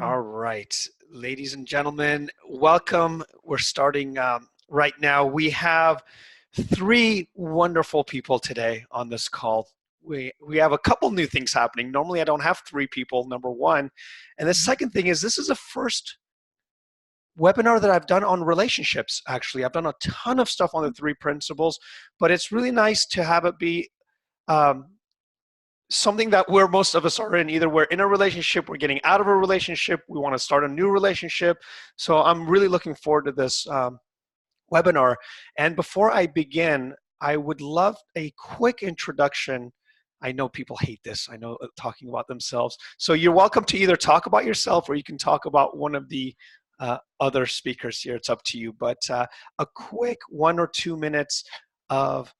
All right, ladies and gentlemen, welcome. We're starting right now. We have three wonderful people today on this call. We have a couple new things happening. Normally, I don't have three people, number one. And the second thing is this is the first webinar that I've done on relationships, actually. I've done a ton of stuff on the three principles, but it's really nice to have it be something that most of us are in. Either we're in a relationship, we're getting out of a relationship, we want to start a new relationship. So I'm really looking forward to this webinar. And before I begin, I would love a quick introduction. I know people hate this. I know talking about themselves. So you're welcome to either talk about yourself or you can talk about one of the other speakers here. It's up to you. But a quick 1 or 2 minutes of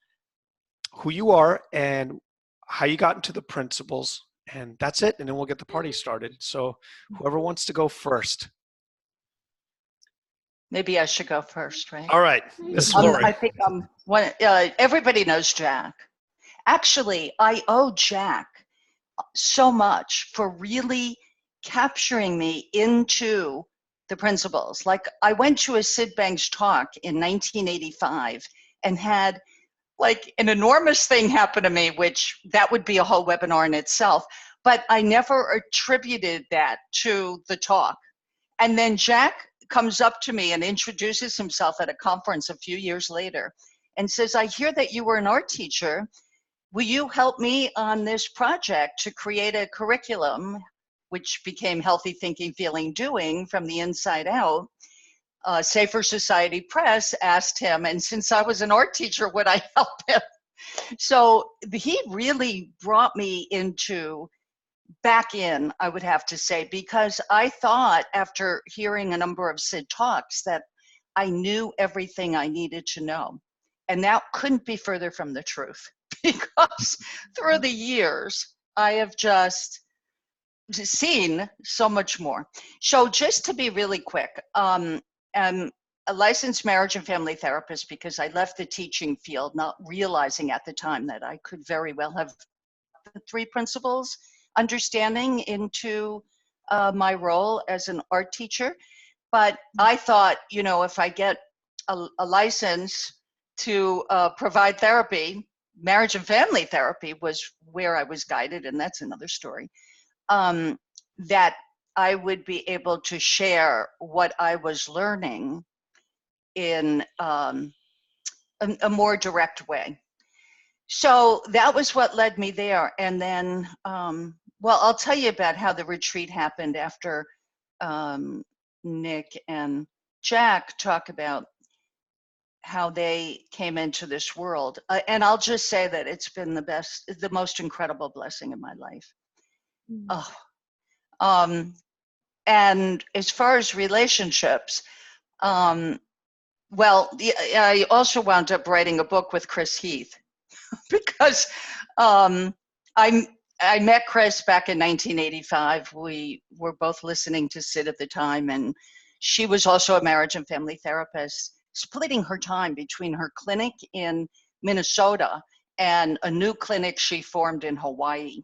who you are and how you got into the principles, and that's it, and then we'll get the party started. So whoever wants to go first. Maybe I should go first, right? All right, this is Lori. I think everybody knows Jack. Actually, I owe Jack so much for really capturing me into the principles. Like, I went to a Sid Banks talk in 1985 and had like an enormous thing happened to me, which that would be a whole webinar in itself, but I never attributed that to the talk. And then Jack comes up to me and introduces himself at a conference a few years later and says, I hear that you were an art teacher. Will you help me on this project to create a curriculum, which became Healthy Thinking, Feeling, Doing from the Inside Out? Safer Society Press asked him, and since I was an art teacher, would I help him? So he really brought me back in, I would have to say, because I thought after hearing a number of Sid talks that I knew everything I needed to know. And that couldn't be further from the truth, because through the years, I have just seen so much more. So just to be really quick, I'm a licensed marriage and family therapist because I left the teaching field not realizing at the time that I could very well have the three principles understanding into my role as an art teacher. But I thought, you know, if I get a license to provide therapy, marriage and family therapy was where I was guided, and that's another story, that I would be able to share what I was learning in a more direct way. So that was what led me there. And then, well, I'll tell you about how the retreat happened after Nick and Jack talk about how they came into this world. And I'll just say that it's been the most incredible blessing in my life. Oh. And as far as relationships, well, I also wound up writing a book with Chris Heath because I met Chris back in 1985. We were both listening to Sid at the time, and she was also a marriage and family therapist, splitting her time between her clinic in Minnesota and a new clinic she formed in Hawaii.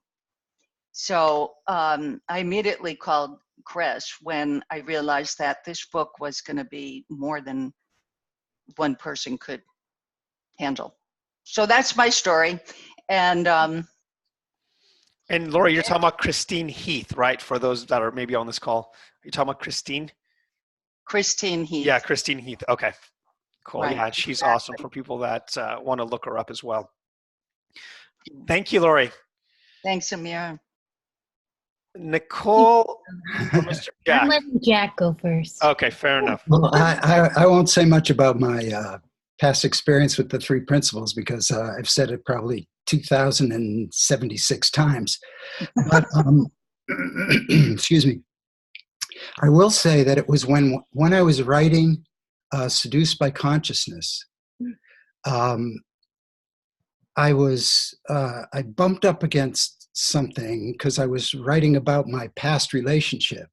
So I immediately called Chris when I realized that this book was going to be more than one person could handle. So that's my story. And Lori, you're talking about Christine Heath, right? For those that are maybe on this call. Are you talking about Christine? Christine Heath. Yeah, Christine Heath. Okay, cool. Right, Yeah, she's exactly. awesome for people that want to look her up as well. Thank you, Lori. Thanks, Amir. Nicole or Mr. Jack? I'm letting Jack go first. Okay, fair enough. Well, I won't say much about my past experience with the three principles because I've said it probably 2,076 times. But excuse me. I will say that it was when I was writing Seduced by Consciousness, I bumped up against something because I was writing about my past relationship.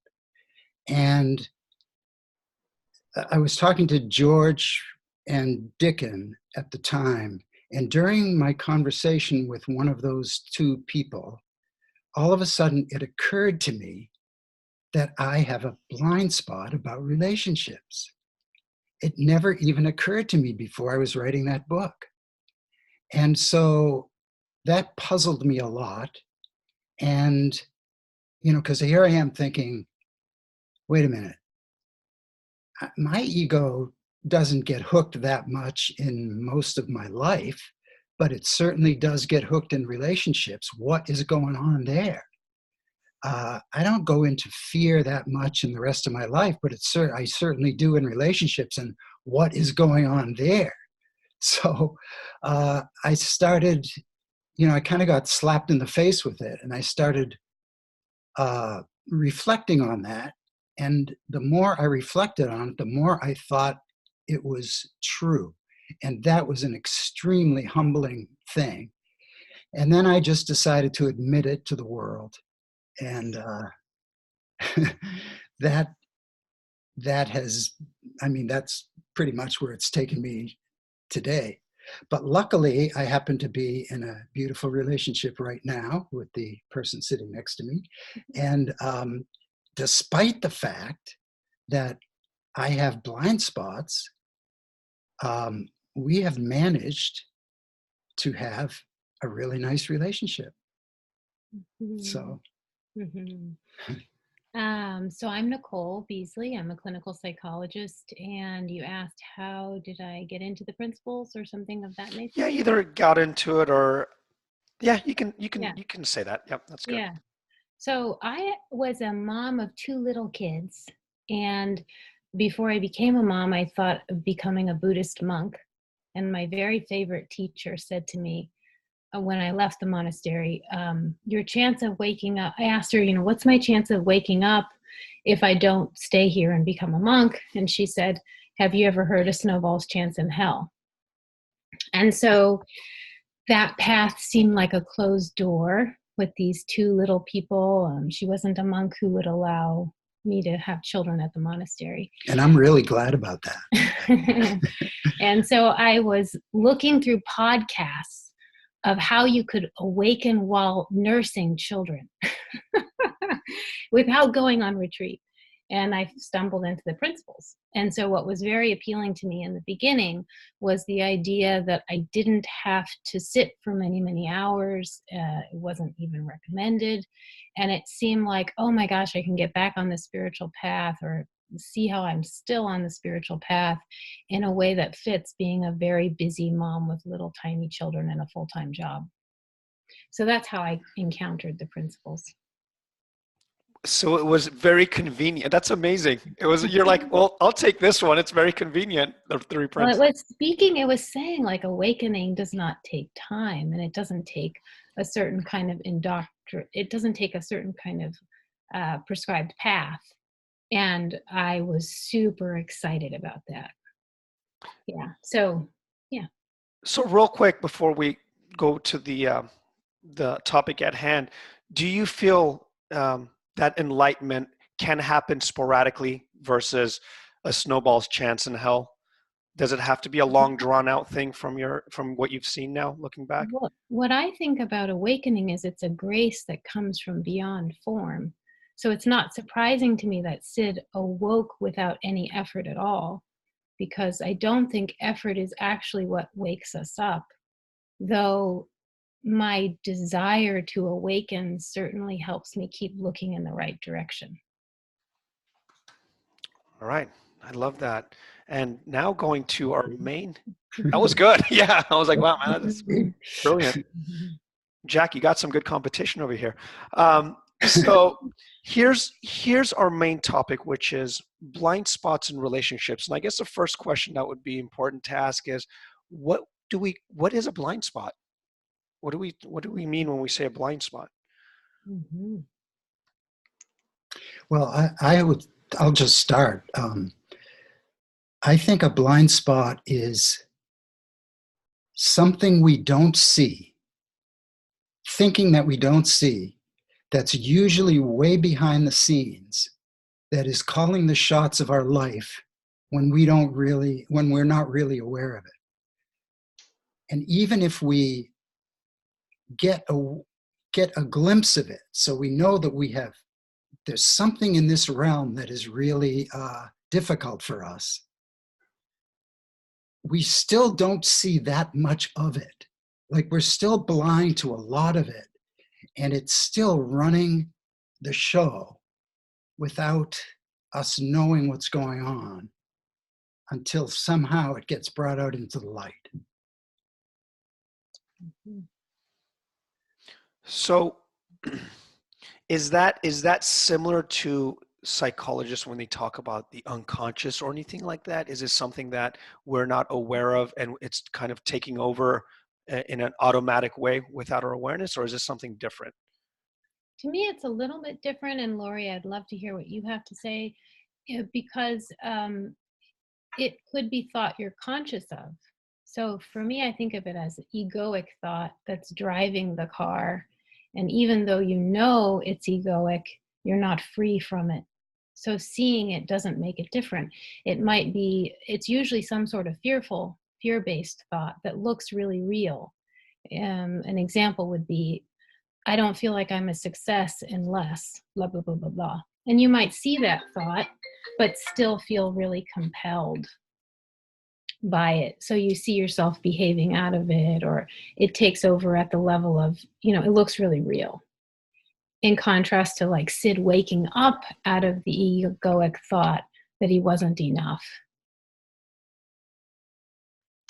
And I was talking to George and Dickon at the time. And during my conversation with one of those two people, all of a sudden it occurred to me that I have a blind spot about relationships. It never even occurred to me before I was writing that book. And so that puzzled me a lot. And, because here I am thinking, wait a minute, my ego doesn't get hooked that much in most of my life, but it certainly does get hooked in relationships. What is going on there? I don't go into fear that much in the rest of my life, but I certainly do in relationships. And what is going on there? So I started, I kind of got slapped in the face with it, and I started reflecting on that. And the more I reflected on it, the more I thought it was true. And that was an extremely humbling thing. And then I just decided to admit it to the world. And that has, that's pretty much where it's taken me today. But luckily, I happen to be in a beautiful relationship right now with the person sitting next to me. And despite the fact that I have blind spots, we have managed to have a really nice relationship. So. So I'm Nicole Beasley. I'm a clinical psychologist, and you asked how did I get into the principles or something of that nature? Yeah, either got into it or you can say that. Yep, that's good. Yeah. So I was a mom of 2 little kids, and before I became a mom, I thought of becoming a Buddhist monk. And my very favorite teacher said to me, when I left the monastery, your chance of waking up, I asked her, what's my chance of waking up if I don't stay here and become a monk? And she said, have you ever heard of Snowball's chance in hell? And so that path seemed like a closed door with these 2 little people. She wasn't a monk who would allow me to have children at the monastery. And I'm really glad about that. And so I was looking through podcasts of how you could awaken while nursing children without going on retreat. And I stumbled into the principles. And so what was very appealing to me in the beginning was the idea that I didn't have to sit for many, many hours. It wasn't even recommended. And it seemed like, oh my gosh, I can get back on the spiritual path, or see how I'm still on the spiritual path in a way that fits being a very busy mom with little tiny children and a full-time job. So that's how I encountered the principles. So it was very convenient. That's amazing. You're like, well, I'll take this one. It's very convenient. The 3 principles. Well, it was saying like awakening does not take time, and it doesn't take a certain kind of it doesn't take a certain kind of prescribed path. And I was super excited about that. Yeah. So, yeah. So real quick before we go to the topic at hand, do you feel that enlightenment can happen sporadically versus a snowball's chance in hell? Does it have to be a long drawn out thing from what you've seen now, looking back? What I think about awakening is it's a grace that comes from beyond form. So it's not surprising to me that Sid awoke without any effort at all, because I don't think effort is actually what wakes us up, though my desire to awaken certainly helps me keep looking in the right direction. All right. I love that. And now going to our main, that was good. Yeah. I was like, wow, man, that's brilliant. Jack, you got some good competition over here. So here's our main topic, which is blind spots in relationships. And I guess the first question that would be important to ask is, what is a blind spot? What do we mean when we say a blind spot? Mm-hmm. Well, I'll just start. I think a blind spot is something we don't see, thinking that we don't see, that's usually way behind the scenes, that is calling the shots of our life when we're not really aware of it. And even if we get a glimpse of it, so we know that we have there's something in this realm that is really difficult for us, we still don't see that much of it. Like, we're still blind to a lot of it, and it's still running the show without us knowing what's going on until somehow it gets brought out into the light. So is that similar to psychologists when they talk about the unconscious or anything like that? Is this something that we're not aware of and it's kind of taking over in an automatic way without our awareness, or is this something different? To me, it's a little bit different. And Lori, I'd love to hear what you have to say, because it could be thought you're conscious of. So for me, I think of it as egoic thought that's driving the car. And even though you know it's egoic, you're not free from it. So seeing it doesn't make it different. It's usually some sort of fear-based thought that looks really real. An example would be, I don't feel like I'm a success unless blah, blah, blah, blah, blah. And you might see that thought, but still feel really compelled by it. So you see yourself behaving out of it, or it takes over at the level of, it looks really real. In contrast to like Sid waking up out of the egoic thought that he wasn't enough.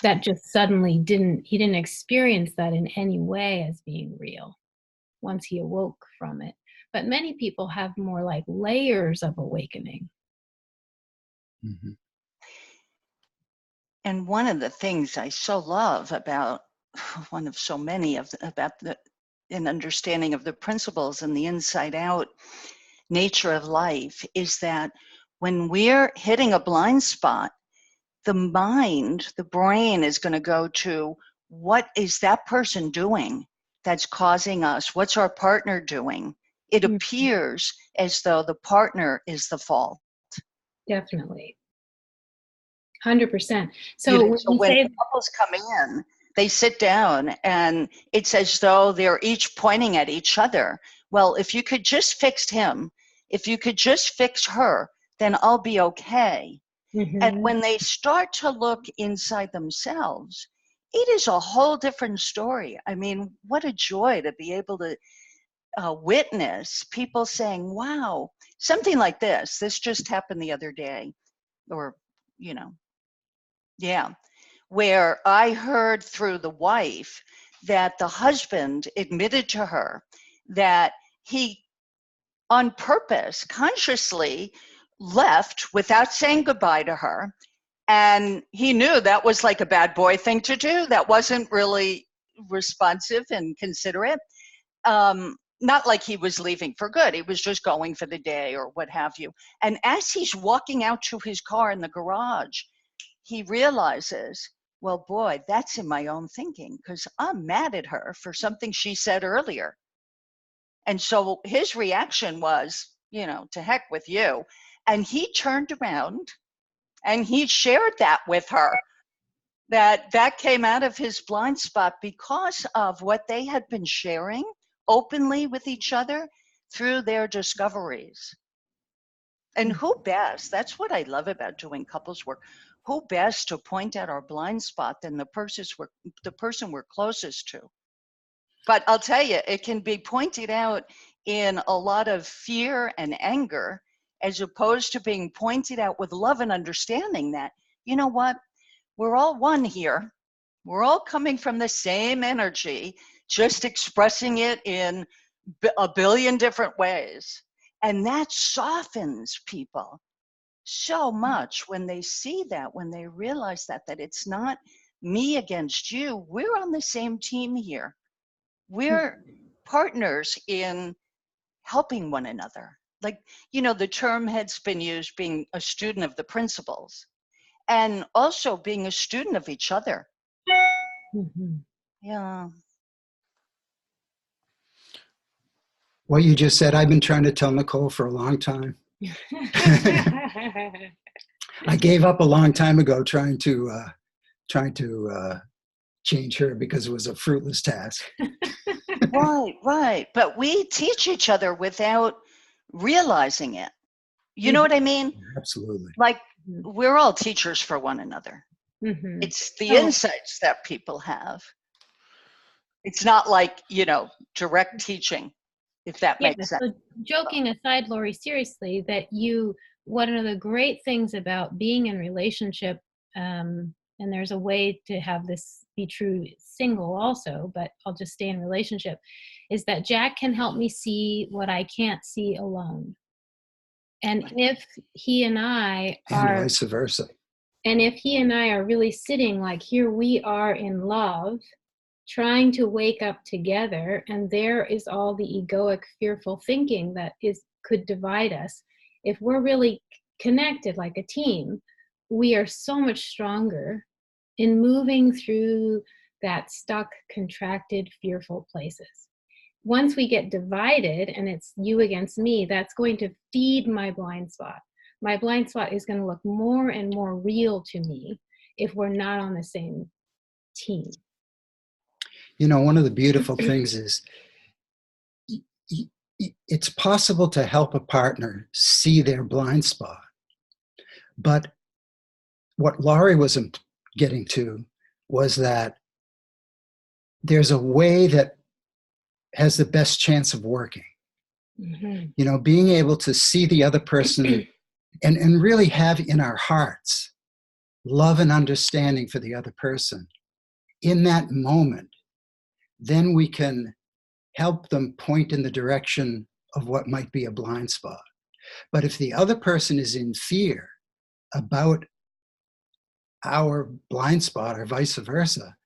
That just suddenly he didn't experience that in any way as being real once he awoke from it. But many people have more like layers of awakening. Mm-hmm. And one of the things I so love about one of so many about an understanding of the principles and the inside out nature of life is that when we're hitting a blind spot, the mind, the brain is going to go to, what is that person doing that's causing us? What's our partner doing? It appears as though the partner is the fault. Definitely. 100%. So when couples come in, they sit down and it's as though they're each pointing at each other. Well, if you could just fix him, if you could just fix her, then I'll be okay. Mm-hmm. And when they start to look inside themselves, it is a whole different story. I mean, what a joy to be able to witness people saying, wow, something like this. This just happened the other day, or, where I heard through the wife that the husband admitted to her that he, on purpose, consciously left without saying goodbye to her. And he knew that was like a bad boy thing to do. That wasn't really responsive and considerate. Not like he was leaving for good. He was just going for the day or what have you. And as he's walking out to his car in the garage, he realizes, well, boy, that's in my own thinking, because I'm mad at her for something she said earlier. And so his reaction was, to heck with you. And he turned around and he shared that with her, that came out of his blind spot because of what they had been sharing openly with each other through their discoveries. And who best, that's what I love about doing couples work, who best to point out our blind spot than the person we're closest to. But I'll tell you, it can be pointed out in a lot of fear and anger, as opposed to being pointed out with love and understanding that, you know what, we're all one here. We're all coming from the same energy, just expressing it in a billion different ways. And that softens people so much when they see that, when they realize that it's not me against you. We're on the same team here. We're partners in helping one another. Like, the term has been used, being a student of the principles and also being a student of each other. Mm-hmm. Yeah. What you just said, I've been trying to tell Nicole for a long time. I gave up a long time ago trying to change her because it was a fruitless task. Right. But we teach each other without realizing it. You know what I mean? Absolutely. Like, we're all teachers for one another. Mm-hmm. It's the insights that people have. It's not like, direct teaching, if that makes sense. So joking aside, Lori, seriously, that one of the great things about being in relationship, and there's a way to have this be true single also, but I'll just stay in relationship, is that Jack can help me see what I can't see alone. And if he and I are, and vice versa. And if he and I are really sitting like, here we are in love, trying to wake up together, and there is all the egoic, fearful thinking that could divide us. If we're really connected like a team, we are so much stronger in moving through that stuck, contracted, fearful places. Once we get divided and it's you against me, that's going to feed my blind spot. My blind spot is going to look more and more real to me if we're not on the same team. One of the beautiful things is it's possible to help a partner see their blind spot. But what Laurie was getting to was that there's a way that has the best chance of working. Mm-hmm. Being able to see the other person and really have in our hearts love and understanding for the other person in that moment, then we can help them point in the direction of what might be a blind spot. But if the other person is in fear about our blind spot or vice versa,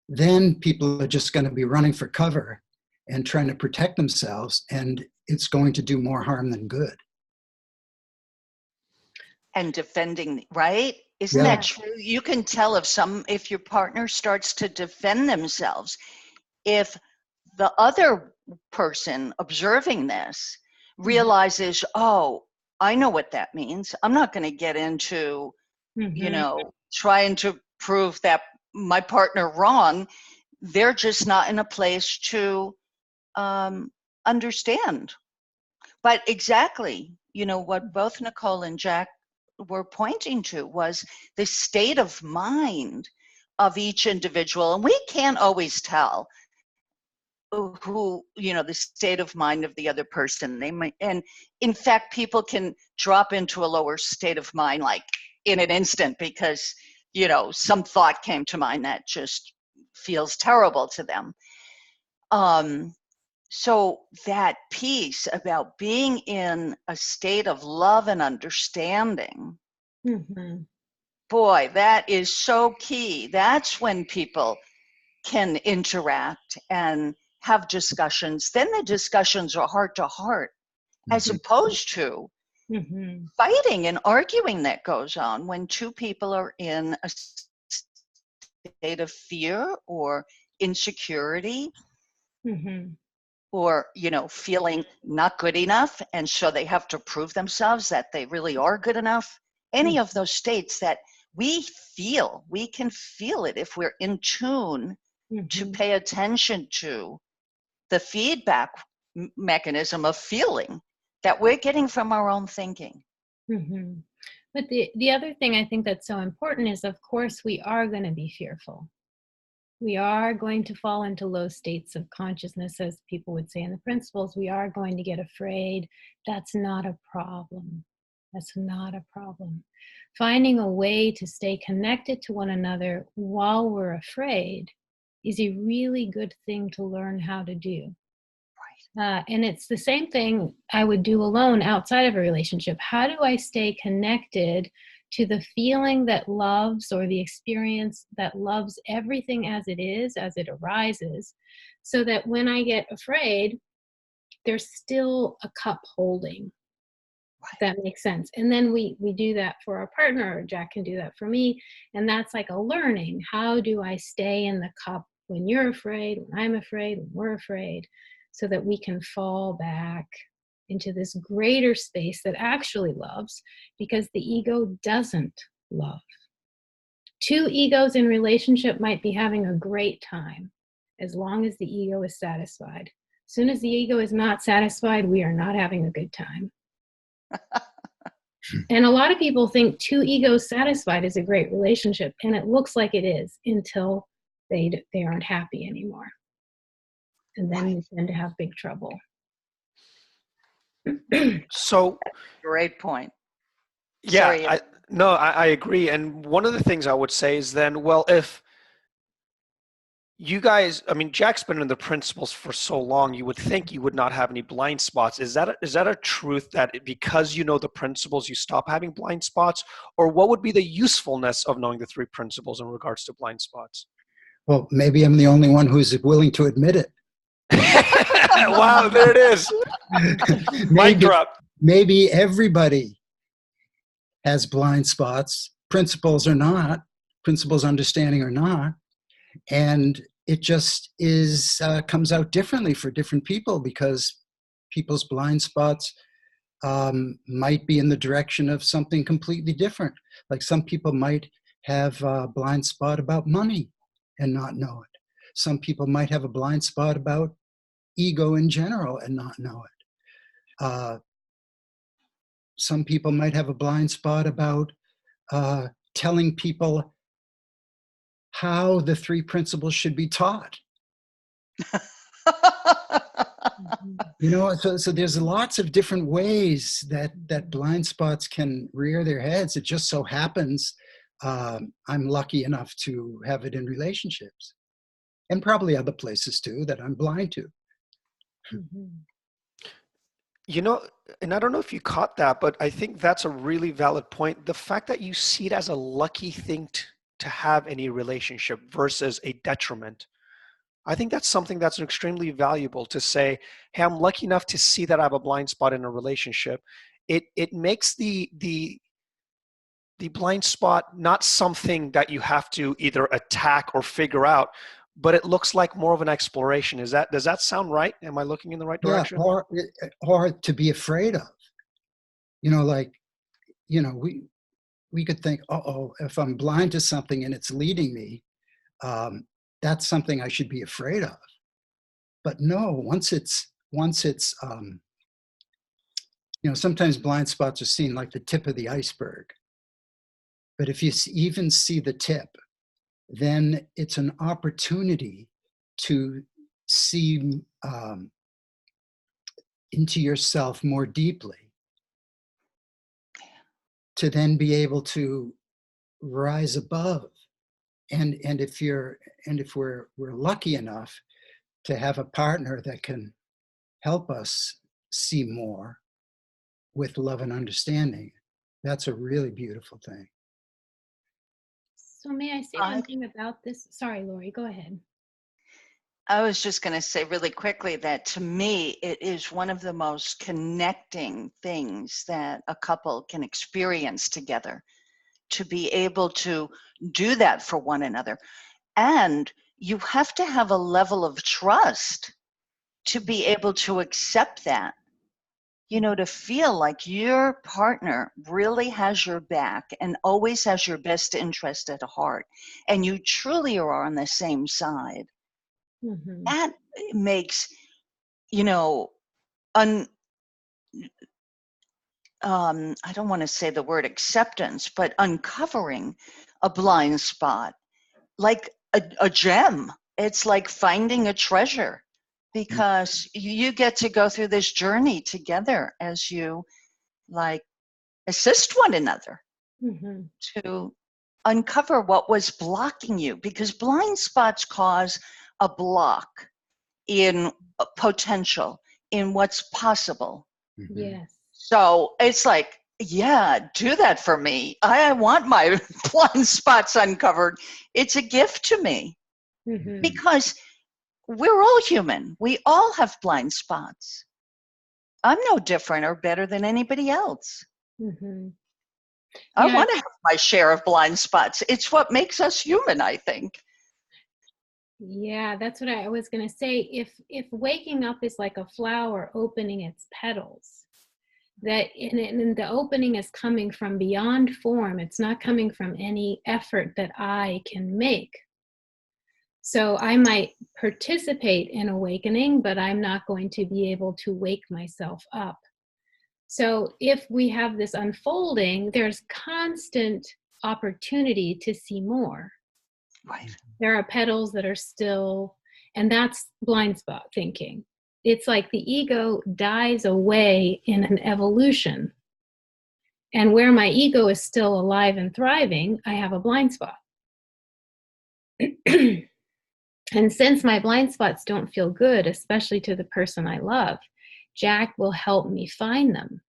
then people are just going to be running for cover and trying to protect themselves, and it's going to do more harm than good. And defending, right? Isn't that true? You can tell if your partner starts to defend themselves, if the other person observing this realizes, oh, I know what that means. I'm not going to get into, trying to prove that my partner wrong. They're just not in a place to understand. But exactly, what both Nicole and Jack were pointing to was the state of mind of each individual. And we can't always tell who, the state of mind of the other person. They might, and in fact, people can drop into a lower state of mind like in an instant because, some thought came to mind that just feels terrible to them. So that piece about being in a state of love and understanding, boy, that is so key. That's when people can interact and have discussions. Then the discussions are heart to heart, as opposed to fighting and arguing that goes on when two people are in a state of fear or insecurity. Or, feeling not good enough. And so they have to prove themselves that they really are good enough. Any of those states that we can feel it if we're in tune to pay attention to the feedback mechanism of feeling that we're getting from our own thinking. But the other thing I think that's so important is, of course, we are going to be fearful. We are going to fall into low states of consciousness, as people would say in the principles. We are going to get afraid. That's not a problem. That's not a problem. Finding a way to stay connected to one another while we're afraid is a really good thing to learn how to do. And it's the same thing I would do alone outside of a relationship. How do I stay connected to the feeling that loves, or the experience that loves everything as it is, as it arises, so that when I get afraid, there's still a cup holding. If that makes sense. And then we do that for our partner, or Jack can do that for me. And that's like a learning. How do I stay in the cup when you're afraid, when I'm afraid, when we're afraid, so that we can fall back into this greater space that actually loves, because the ego doesn't love. Two egos in relationship might be having a great time as long as the ego is satisfied. As soon as the ego is not satisfied, we are not having a good time. And a lot of people think two egos satisfied is a great relationship, and it looks like it is until they aren't happy anymore. And then you tend to have big trouble. So, Great point. yeah, I agree. And one of the things I would say is then, well, if you guys, I mean, Jack's been in the principles for so long, you would think you would not have any blind spots. Is that a truth that because you know the principles, you stop having blind spots? Or what would be the usefulness of knowing the three principles in regards to blind spots? Well, maybe I'm the only one who's willing to admit it. Wow, there it is. Mic drop. Maybe everybody has blind spots, principles or not, principles understanding or not. And it just comes out differently for different people because people's blind spots might be in the direction of something completely different. Like some people might have a blind spot about money and not know it. Some people might have a blind spot about ego in general and not know it. Some people might have a blind spot about telling people how the three principles should be taught. You know, so there's lots of different ways that blind spots can rear their heads. It just so happens I'm lucky enough to have it in relationships and probably other places too that I'm blind to. You know, and I don't know if you caught that, but I think that's a really valid point. The fact that you see it as a lucky thing to have any relationship versus a detriment. I think that's something that's extremely valuable to say, hey, I'm lucky enough to see that I have a blind spot in a relationship. It makes the blind spot not something that you have to either attack or figure out, but it looks like more of an exploration. Does that sound right? Am I looking in the right direction? Yeah, or to be afraid of. You know, like, you know, we could think, if I'm blind to something and it's leading me, that's something I should be afraid of. But no, once it's you know, sometimes blind spots are seen like the tip of the iceberg. But if you even see the tip, then it's an opportunity to see into yourself more deeply, to then be able to rise above. And if we're lucky enough to have a partner that can help us see more with love and understanding, that's a really beautiful thing. So may I say one thing about this? Sorry, Lori, go ahead. I was just going to say really quickly that to me, it is one of the most connecting things that a couple can experience together, to be able to do that for one another. And you have to have a level of trust to be able to accept that, you know, to feel like your partner really has your back and always has your best interest at heart, and you truly are on the same side. That makes, you know, I don't want to say the word acceptance, but uncovering a blind spot like a gem. It's like finding a treasure, because you get to go through this journey together as you like assist one another to uncover what was blocking you, because blind spots cause a block in potential, in what's possible. Yes. So it's like, yeah, do that for me. I want my blind spots uncovered. It's a gift to me, because we're all human. We all have blind spots. I'm no different or better than anybody else. I want to have my share of blind spots. It's what makes us human, I think. Yeah, that's what I was going to say. If waking up is like a flower opening its petals, and the opening is coming from beyond form, it's not coming from any effort that I can make. So I might participate in awakening, but I'm not going to be able to wake myself up. So if we have this unfolding, there's constant opportunity to see more. Right. There are petals that are still, and that's blind spot thinking. It's like the ego dies away in an evolution. And where my ego is still alive and thriving, I have a blind spot. And since my blind spots don't feel good, especially to the person I love, Jack will help me find them.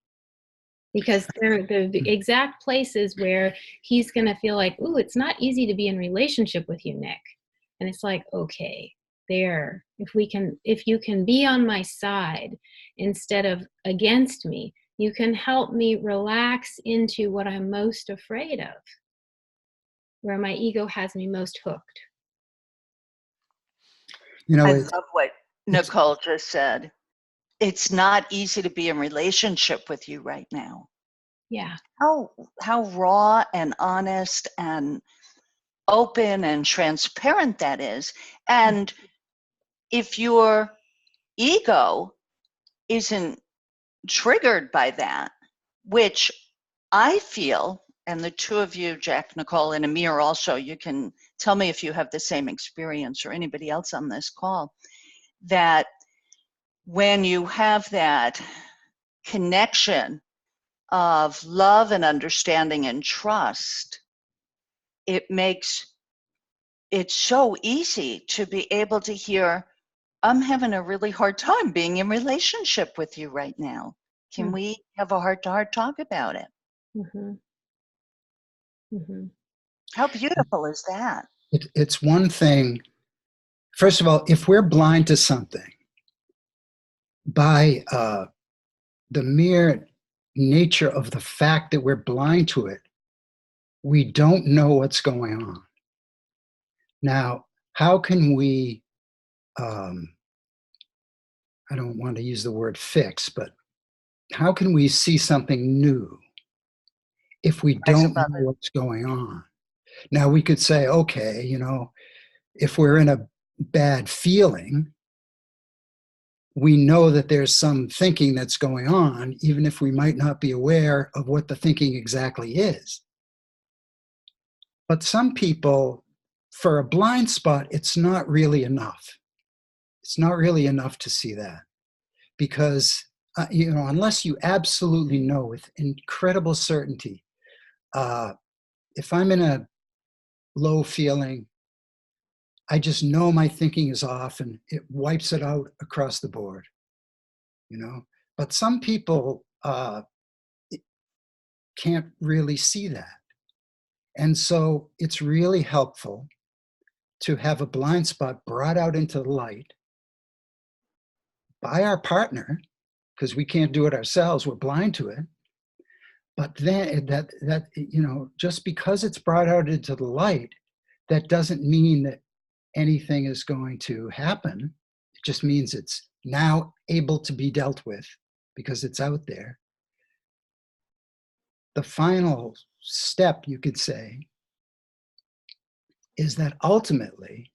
Because they're the exact places where he's going to feel like, ooh, it's not easy to be in relationship with you, Nick. And it's like, okay, there, if you can be on my side instead of against me, you can help me relax into what I'm most afraid of, where my ego has me most hooked. You know, I love what Nicole just said. It's not easy to be in relationship with you right now. Yeah. How raw and honest and open and transparent that is. And if your ego isn't triggered by that, which I feel, and the two of you, Jack, Nicole, and Amir also, you can tell me if you have the same experience or anybody else on this call, that when you have that connection of love and understanding and trust, it makes it so easy to be able to hear, I'm having a really hard time being in relationship with you right now. Can we have a heart-to-heart talk about it? Mm-hmm. Mm-hmm. How beautiful is that? It's one thing. First of all, if we're blind to something, by the mere nature of the fact that we're blind to it, we don't know what's going on. Now, how can we, I don't want to use the word fix, but how can we see something new if we don't know what's going on? Now, we could say, okay, you know, if we're in a bad feeling, we know that there's some thinking that's going on, even if we might not be aware of what the thinking exactly is. But some people, for a blind spot, it's not really enough. It's not really enough to see that, because you know, unless you absolutely know with incredible certainty, if I'm in a low feeling, I just know my thinking is off and it wipes it out across the board, you know. But some people can't really see that. And so it's really helpful to have a blind spot brought out into the light by our partner, because we can't do it ourselves, we're blind to it. But then that you know, just because it's brought out into the light, that doesn't mean that anything is going to happen. It just means it's now able to be dealt with because it's out there. The final step, you could say, is that ultimately,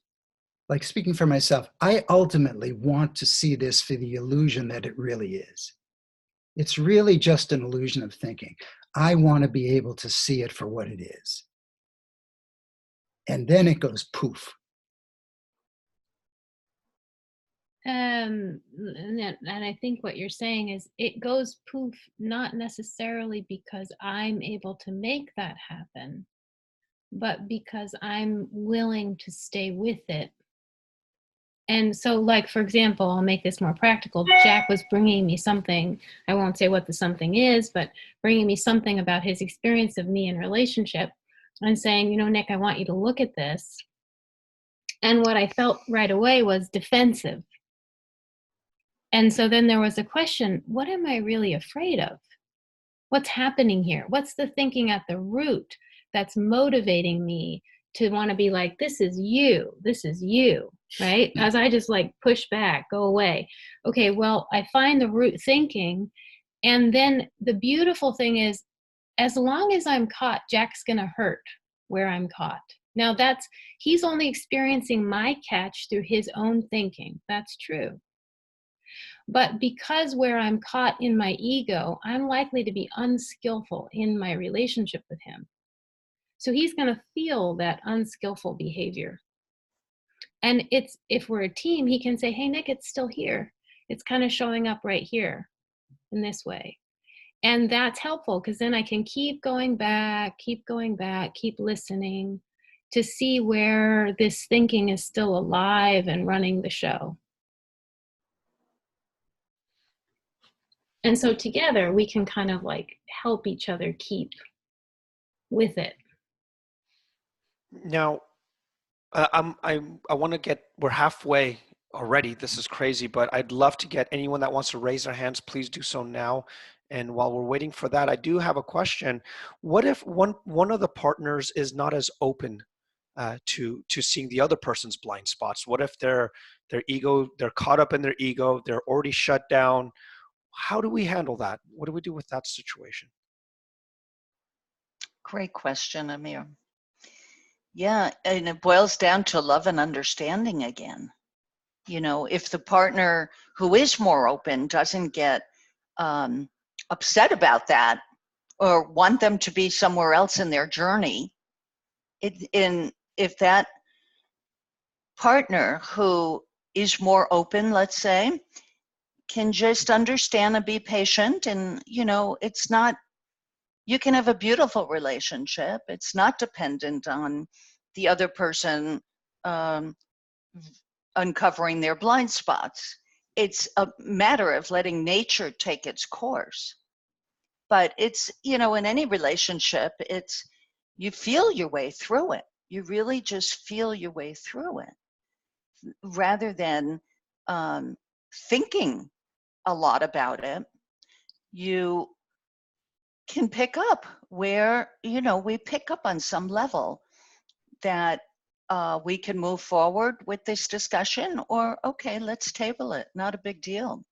like speaking for myself, I ultimately want to see this for the illusion that it really is. It's really just an illusion of thinking. I want to be able to see it for what it is. And then it goes poof. And I think what you're saying is it goes poof, not necessarily because I'm able to make that happen, but because I'm willing to stay with it. And so, like, for example, I'll make this more practical. Jack was bringing me something, I won't say what the something is, but bringing me something about his experience of me in relationship and saying, you know, Nick, I want you to look at this. And what I felt right away was defensive. And so then there was a question, what am I really afraid of? What's happening here? What's the thinking at the root that's motivating me to want to be like, this is you, right? As I just like push back, go away. Okay, well, I find the root thinking. And then the beautiful thing is, as long as I'm caught, Jack's going to hurt where I'm caught. Now he's only experiencing my catch through his own thinking. That's true. But because where I'm caught in my ego, I'm likely to be unskillful in my relationship with him. So he's going to feel that unskillful behavior. And if we're a team, he can say, hey, Nick, it's still here. It's kind of showing up right here in this way. And that's helpful because then I can keep going back, keep listening to see where this thinking is still alive and running the show. And so together we can kind of like help each other keep with it. Now, I want to get, we're halfway already. This is crazy, but I'd love to get anyone that wants to raise their hands, please do so now. And while we're waiting for that, I do have a question. What if one of the partners is not as open to seeing the other person's blind spots? What if their ego, they're caught up in their ego, they're already shut down? How do we handle that? What do we do with that situation? Great question, Amir. Yeah, and it boils down to love and understanding again. You know, if the partner who is more open doesn't get upset about that or want them to be somewhere else in their journey, if that partner who is more open, let's say, can just understand and be patient, and you know, it's not, you can have a beautiful relationship. It's not dependent on the other person uncovering their blind spots. It's a matter of letting nature take its course. But it's, you know, in any relationship, it's, you feel your way through it. You really just feel your way through it rather than thinking a lot about it. You can pick up where, you know, we pick up on some level that we can move forward with this discussion, or okay, let's table it. Not a big deal.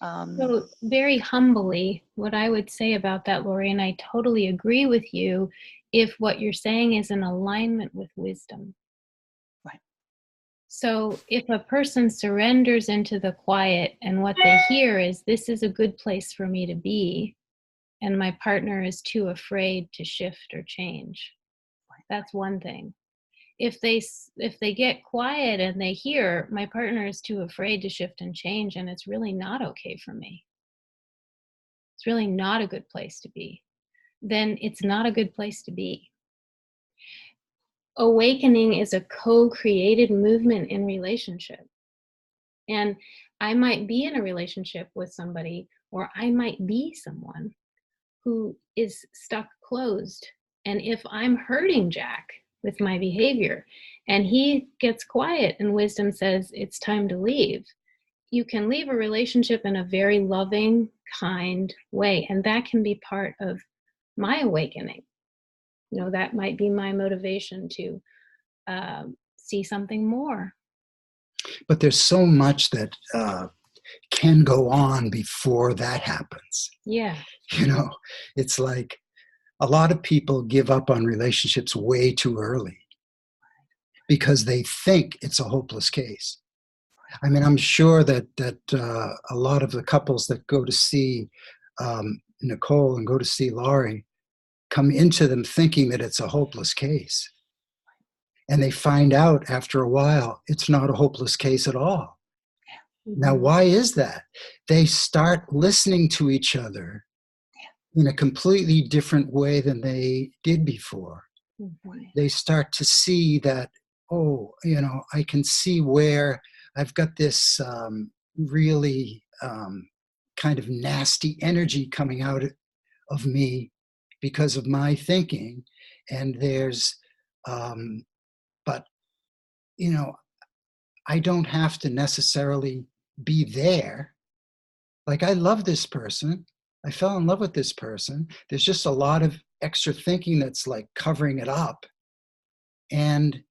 So very humbly, what I would say about that, Lori, and I totally agree with you, if what you're saying is in alignment with wisdom. Right. So if a person surrenders into the quiet and what they hear is, this is a good place for me to be, and my partner is too afraid to shift or change, that's one thing. If they get quiet and they hear, my partner is too afraid to shift and change, and it's really not okay for me, it's really not a good place to be, then it's not a good place to be. Awakening is a co-created movement in relationship. And I might be in a relationship with somebody, or I might be someone who is stuck closed. And if I'm hurting Jack with my behavior and he gets quiet and wisdom says it's time to leave, you can leave a relationship in a very loving, kind way. And that can be part of my awakening. You know, that might be my motivation to see something more. But there's so much that can go on before that happens. Yeah. You know, it's like a lot of people give up on relationships way too early because they think it's a hopeless case. I mean, I'm sure that a lot of the couples that go to see Nicole and go to see Laurie come into them thinking that it's a hopeless case. And they find out after a while, it's not a hopeless case at all. Mm-hmm. Now, why is that? They start listening to each other in a completely different way than they did before. Mm-hmm. They start to see that, oh, you know, I can see where I've got this really kind of nasty energy coming out of me because of my thinking. And there's, but, you know, I don't have to necessarily be there. Like, I love this person. I fell in love with this person. There's just a lot of extra thinking that's like covering it up. And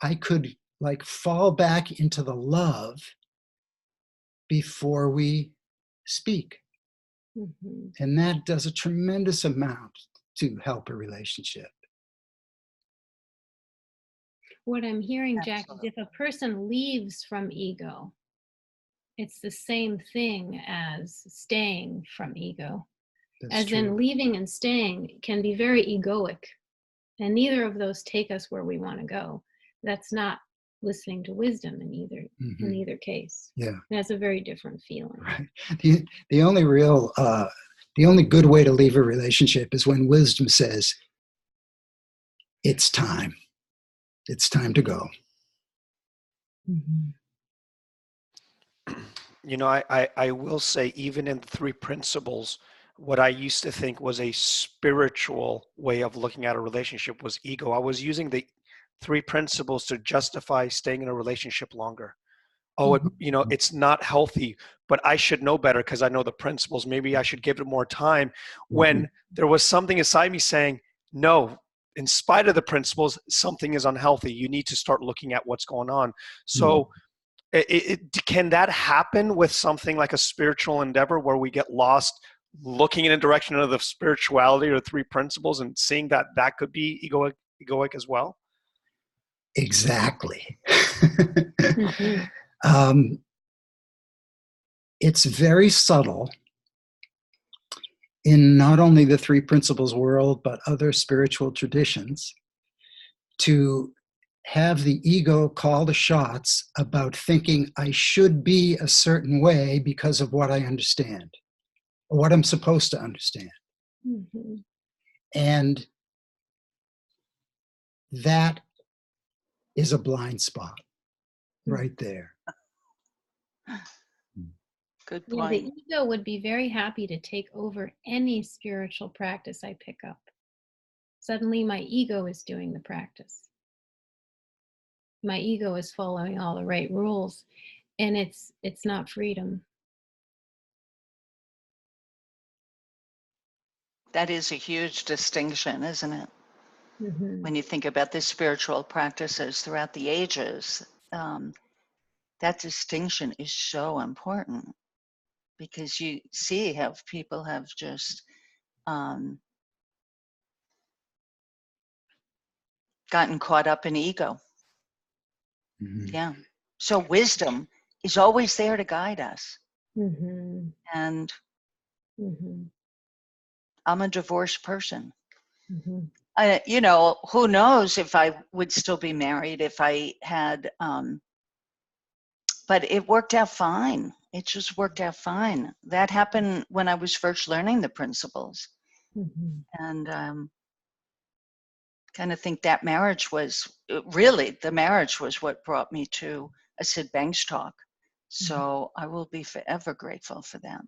I could like fall back into the love before we speak. Mm-hmm. And that does a tremendous amount to help a relationship. what I'm hearing, Jack, is Absolutely. if a person leaves from ego, it's the same thing as staying from ego. That's As in, true. leaving and staying can be very egoic, and neither of those take us where we want to go. That's not listening to wisdom in either case. Yeah. That's a very different feeling. Right. The only real, the only good way to leave a relationship is when wisdom says, it's time. It's time to go. Mm-hmm. You know, I will say, even in the three principles, what I used to think was a spiritual way of looking at a relationship was ego. I was using the three principles to justify staying in a relationship longer. Oh, it's not healthy, but I should know better because I know the principles. Maybe I should give it more time. When there was something inside me saying, no, in spite of the principles, something is unhealthy. You need to start looking at what's going on. So can that happen with something like a spiritual endeavor where we get lost looking in a direction of the spirituality or the three principles and seeing that that could be egoic as well? Exactly. Mm-hmm. It's very subtle in not only the three principles world, but other spiritual traditions to have the ego call the shots about thinking I should be a certain way because of what I understand or what I'm supposed to understand. Mm-hmm. And that is a blind spot right there. Good Yeah, point. the ego would be very happy to take over any spiritual practice I pick up. Suddenly my ego is doing the practice. My ego is following all the right rules, and it's not freedom. That is a huge distinction, isn't it? Mm-hmm. When you think about the spiritual practices throughout the ages, that distinction is so important because you see how people have just gotten caught up in ego. Mm-hmm. Yeah. So wisdom is always there to guide us. Mm-hmm. And Mm-hmm. I'm a divorced person. Mm-hmm. Who knows if I would still be married if I had, but it worked out fine. It just worked out fine. That happened when I was first learning the principles. Mm-hmm. And kind of think that marriage was the marriage was what brought me to a Sid Banks talk. So I will be forever grateful for that.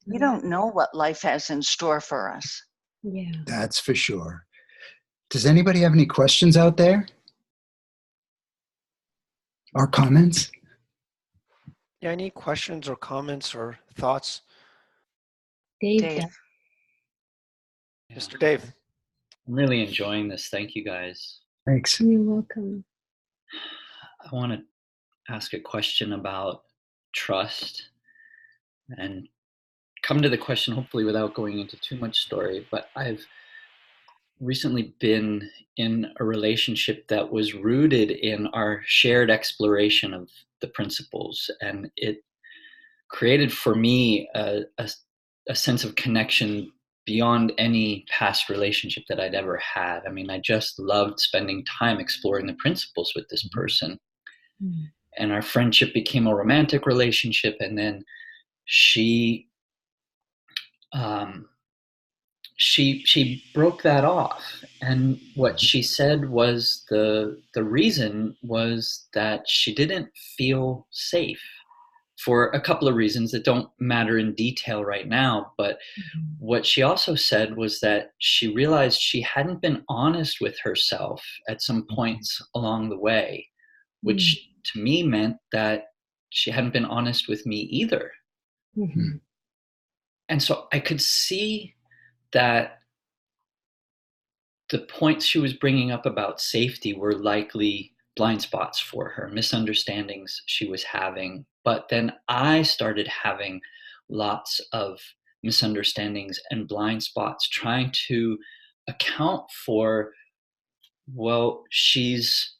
We don't know what life has in store for us. Yeah. That's for sure. Does anybody have any questions out there? Or comments? Yeah, any questions or comments or thoughts? Dave. Dave. Mr. Dave. I'm really enjoying this. Thank you, guys. Thanks. You're welcome. I want to ask a question about trust and come to the question, hopefully without going into too much story, but I've recently been in a relationship that was rooted in our shared exploration of the principles, and it created for me a sense of connection beyond any past relationship that I'd ever had. I mean, I just loved spending time exploring the principles with this person. Mm-hmm. And our friendship became a romantic relationship, and then she broke that off, and what she said was the reason was that she didn't feel safe for a couple of reasons that don't matter in detail right now. But what she also said was that she realized she hadn't been honest with herself at some points along the way, which to me meant that she hadn't been honest with me either. Mm-hmm. And so I could see that the points she was bringing up about safety were likely blind spots for her, misunderstandings she was having. But then I started having lots of misunderstandings and blind spots, trying to account for, well, she's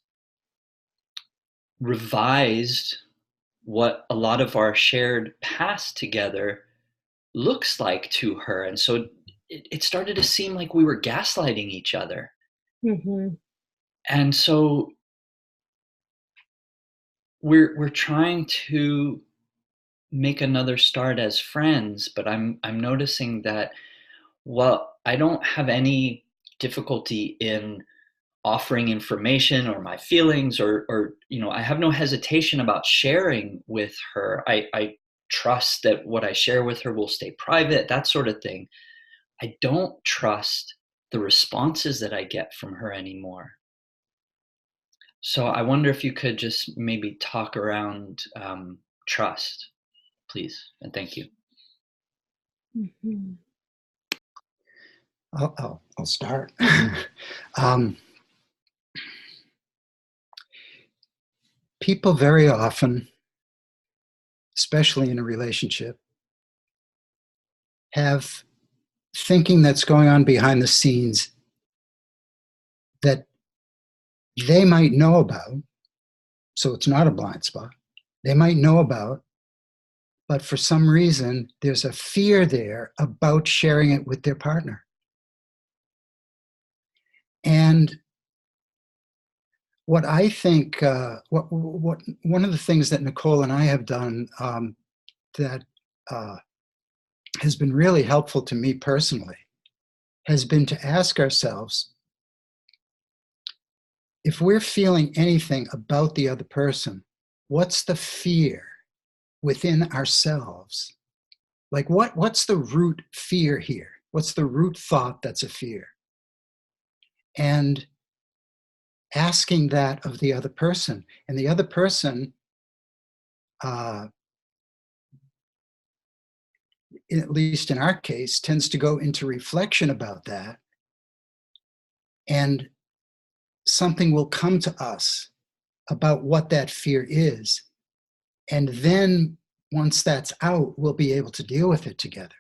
revised what a lot of our shared past together looks like to her. And so it started to seem like we were gaslighting each other. Mm-hmm. And so we're trying to make another start as friends, but I'm noticing that while I don't have any difficulty in offering information or my feelings, or I have no hesitation about sharing with her. I trust that what I share with her will stay private, that sort of thing. I don't trust the responses that I get from her anymore. So I wonder if you could just maybe talk around trust, please, and thank you. Mm-hmm. I'll start. People very often, especially in a relationship, have thinking that's going on behind the scenes that they might know about. So it's not a blind spot. They might know about, but for some reason, there's a fear there about sharing it with their partner. And what I think, what one of the things that Nicole and I have done that has been really helpful to me personally has been to ask ourselves, if we're feeling anything about the other person, what's the fear within ourselves? Like what's the root fear here? What's the root thought that's a fear? And asking that of the other person. And the other person, at least in our case, tends to go into reflection about that. And something will come to us about what that fear is. And then once that's out, we'll be able to deal with it together.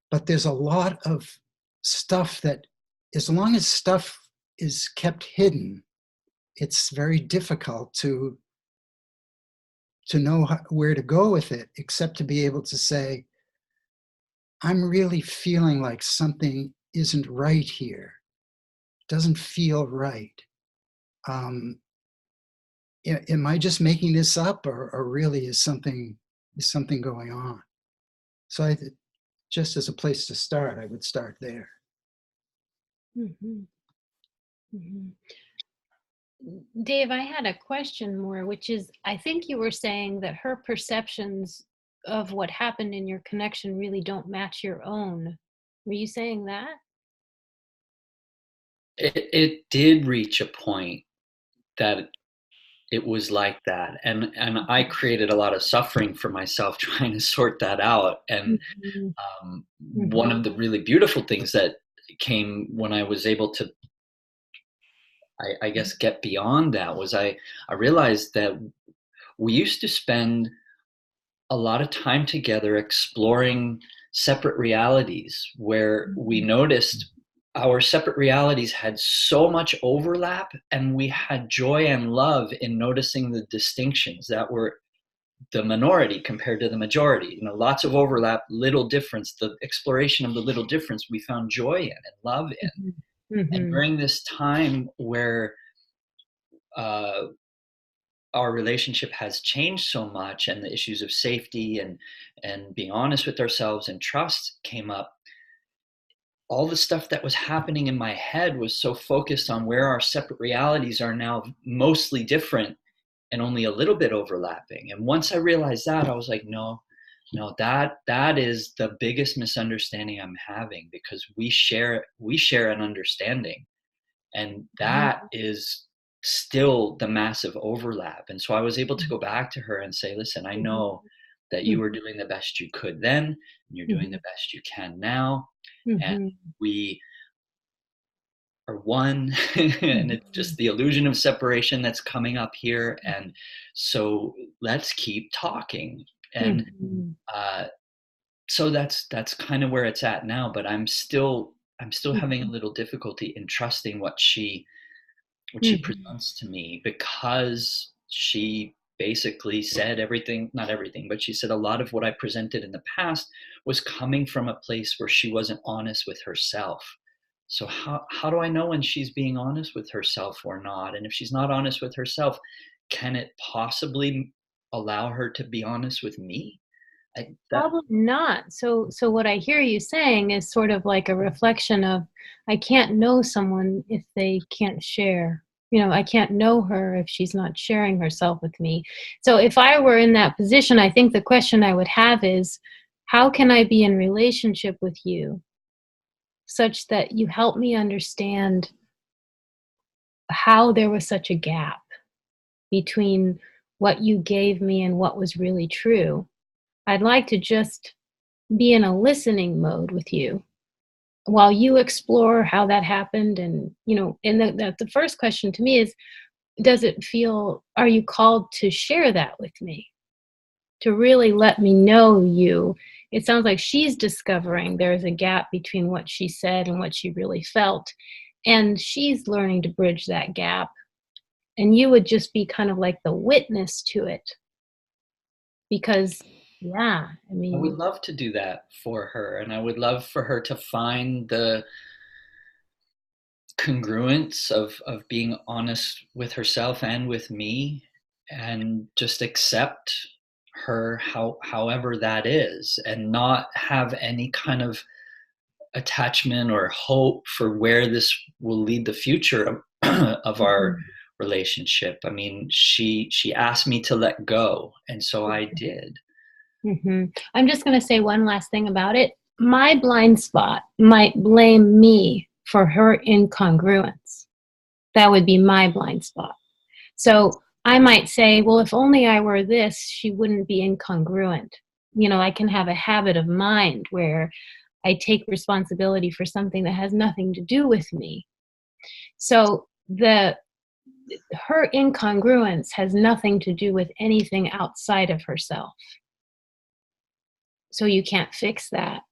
But there's a lot of stuff that, as long as stuff is kept hidden, it's very difficult to know where to go with it, except to be able to say, I'm really feeling like something isn't right here. It doesn't feel right. Am I just making this up, or really is something going on? So just as a place to start, I would start there. Mm-hmm. Mm-hmm. Dave, I had a question more, which is, I think you were saying that her perceptions of what happened in your connection really don't match your own. Were you saying that? It did reach a point that it was like that, and I created a lot of suffering for myself trying to sort that out. And one of the really beautiful things that came when I was able to, I guess, get beyond that was I realized that we used to spend a lot of time together exploring separate realities, where we noticed our separate realities had so much overlap, and we had joy and love in noticing the distinctions that were the minority compared to the majority. Lots of overlap, little difference. The exploration of the little difference we found joy in and love in. Mm-hmm. And during this time where our relationship has changed so much, and the issues of safety and being honest with ourselves and trust came up, all the stuff that was happening in my head was so focused on where our separate realities are now mostly different and only a little bit overlapping. And once I realized that, I was like, no, that is the biggest misunderstanding I'm having, because we share an understanding, and that is still the massive overlap. And so I was able to go back to her and say, listen, I know that you were doing the best you could then, and you're doing the best you can now. And we are one, and it's just the illusion of separation that's coming up here. And so let's keep talking. And so that's kind of where it's at now. But I'm still having a little difficulty in trusting what she presents to me, because she basically said everything, not everything, but she said a lot of what I presented in the past was coming from a place where she wasn't honest with herself. So how do I know when she's being honest with herself or not? And if she's not honest with herself, can it possibly allow her to be honest with me? Probably not. So what I hear you saying is sort of like a reflection of, I can't know someone if they can't share. You know, I can't know her if she's not sharing herself with me. So if I were in that position, I think the question I would have is, how can I be in relationship with you such that you help me understand how there was such a gap between what you gave me and what was really true? I'd like to just be in a listening mode with you while you explore how that happened. And, you know, and the first question to me is, are you called to share that with me? To really let me know you. It sounds like she's discovering there's a gap between what she said and what she really felt. And she's learning to bridge that gap. And you would just be kind of like the witness to it. Because, yeah, I mean, I would love to do that for her, and I would love for her to find the congruence of being honest with herself and with me, and just accept her however that is, and not have any kind of attachment or hope for where this will lead the future of our relationship. I mean, she asked me to let go, and so I did. Mm-hmm. I'm just going to say one last thing about it. My blind spot might blame me for her incongruence. That would be my blind spot. So I might say, well, if only I were this, she wouldn't be incongruent. You know, I can have a habit of mind where I take responsibility for something that has nothing to do with me. So her incongruence has nothing to do with anything outside of herself. So you can't fix that.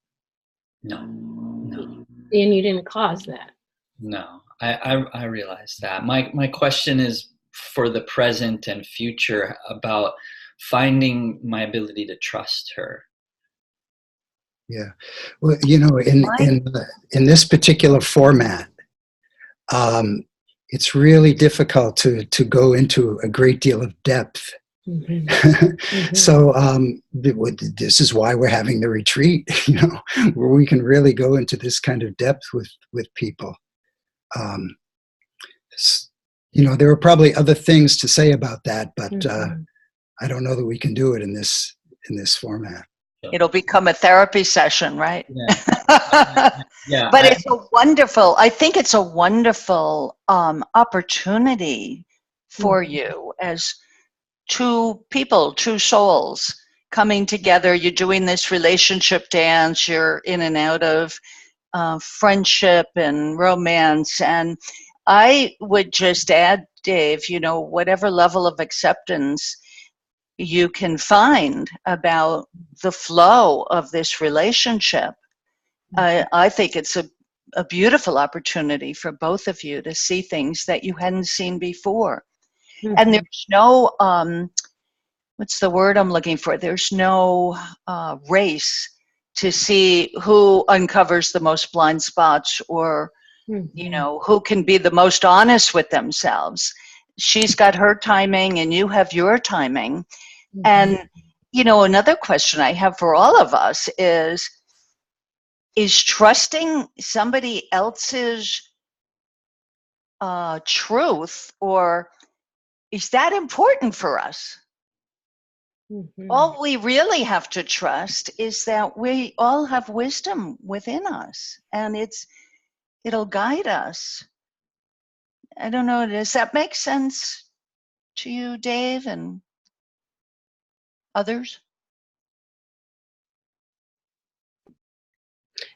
No. And you didn't cause that. No, I realize that. My question is for the present and future about finding my ability to trust her. Yeah. Well, you know, in this particular format, it's really difficult to go into a great deal of depth. Mm-hmm. Mm-hmm. So this is why we're having the retreat, you know, where we can really go into this kind of depth with people. You know, there are probably other things to say about that, but I don't know that we can do it in this format. It'll become a therapy session, right? Yeah. Yeah. But I think it's a wonderful opportunity for you as two people, two souls coming together. You're doing this relationship dance. You're in and out of friendship and romance. And I would just add, Dave, you know, whatever level of acceptance you can find about the flow of this relationship. I think it's a beautiful opportunity for both of you to see things that you hadn't seen before. Mm-hmm. And there's no, what's the word I'm looking for? There's no race to see who uncovers the most blind spots or, you know, who can be the most honest with themselves. She's got her timing and you have your timing. Mm-hmm. And, you know, another question I have for all of us is trusting somebody else's truth, or is that important for us? Mm-hmm. All we really have to trust is that we all have wisdom within us, and it'll guide us. I don't know, does that make sense to you, Dave, and others?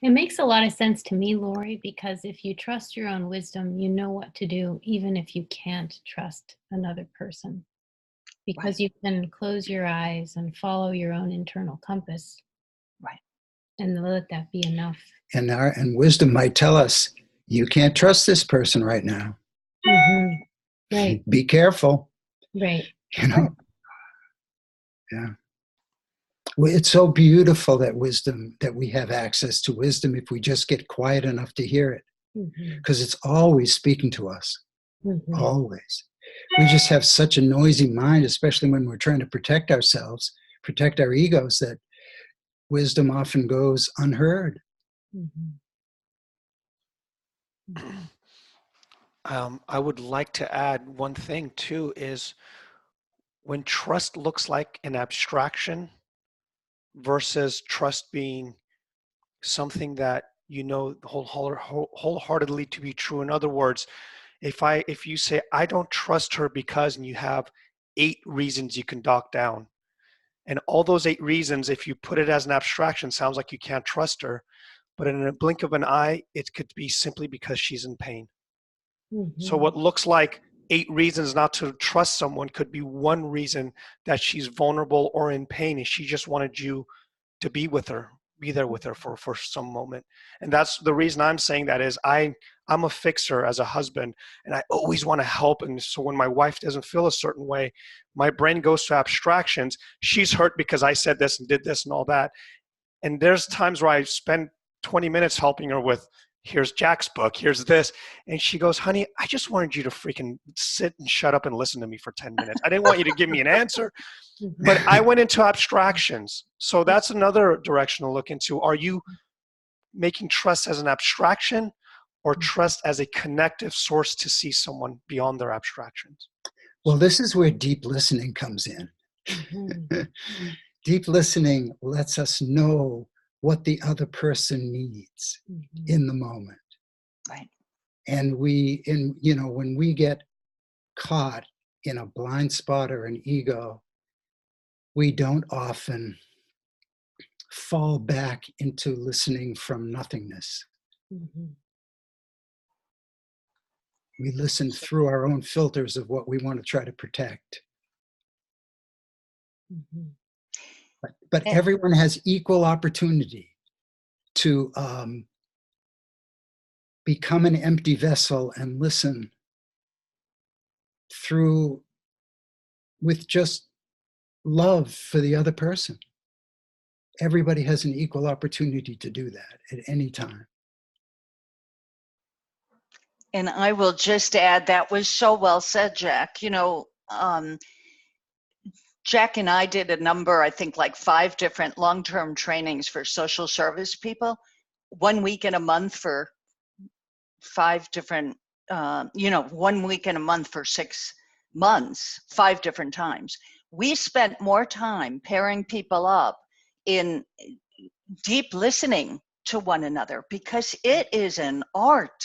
It makes a lot of sense to me, Lori, because if you trust your own wisdom, you know what to do, even if you can't trust another person. Because you can close your eyes and follow your own internal compass. Right. And let that be enough. And wisdom might tell us, you can't trust this person right now. Mm-hmm. Right. Be careful. Right. you know? Yeah. Well, it's so beautiful that we have access to wisdom if we just get quiet enough to hear it, because it's always speaking to us, always. We just have such a noisy mind, especially when we're trying to protect ourselves, protect our egos, that wisdom often goes unheard. I would like to add one thing too, is when trust looks like an abstraction versus trust being something that you know wholeheartedly to be true. In other words, if you say, I don't trust her because, and you have 8 reasons you can dock down, and all those 8 reasons, if you put it as an abstraction, sounds like you can't trust her, but in a blink of an eye, it could be simply because she's in pain. So what looks like 8 reasons not to trust someone could be one reason that she's vulnerable or in pain, and she just wanted you to be with her, be there with her for some moment. And that's the reason I'm saying that is I'm a fixer as a husband, and I always want to help. And so when my wife doesn't feel a certain way, my brain goes to abstractions. She's hurt because I said this and did this and all that. And there's times where I spend 20 minutes helping her with, here's Jack's book, here's this. And she goes, honey, I just wanted you to freaking sit and shut up and listen to me for 10 minutes. I didn't want you to give me an answer, but I went into abstractions. So that's another direction to look into. Are you making trust as an abstraction or trust as a connective source to see someone beyond their abstractions? Well, this is where deep listening comes in. Deep listening lets us know what the other person needs in the moment. Right. And when we get caught in a blind spot or an ego, we don't often fall back into listening from nothingness. We listen through our own filters of what we want to try to protect. But everyone has equal opportunity to become an empty vessel and listen through with just love for the other person. Everybody has an equal opportunity to do that at any time. And I will just add, that was so well said, Jack. Jack and I did a number, I think like 5 different long-term trainings for social service people, 1 week in a month for 5 different, 1 week in a month for 6 months, 5 different times. We spent more time pairing people up in deep listening to one another because it is an art.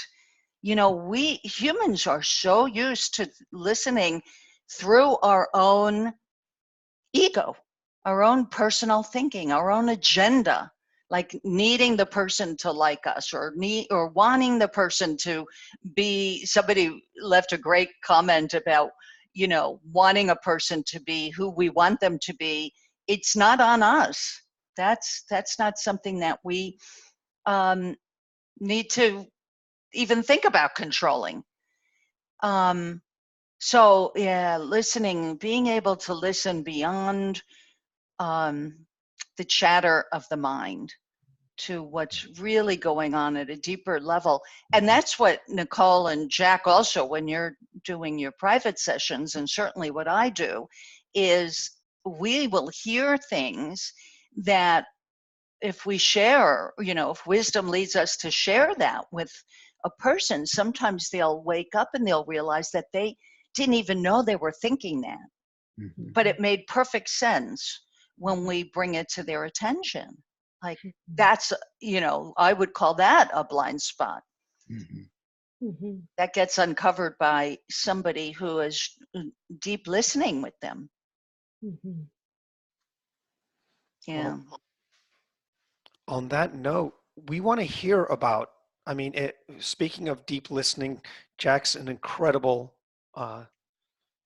We humans are so used to listening through our own ego, our own personal thinking, our own agenda, like needing the person to like us or wanting the person to be. Somebody left a great comment about, wanting a person to be who we want them to be. It's not on us. That's not something that we need to even think about controlling. So yeah, listening, being able to listen beyond the chatter of the mind to what's really going on at a deeper level. And that's what Nicole and Jack also, when you're doing your private sessions, and certainly what I do, is we will hear things that if we share, if wisdom leads us to share that with a person, sometimes they'll wake up and they'll realize that they didn't even know they were thinking that. But it made perfect sense when we bring it to their attention. Like that's, I would call that a blind spot. That gets uncovered by somebody who is deep listening with them. Yeah. Well, on that note, we want to hear about, speaking of deep listening, Jack's an incredible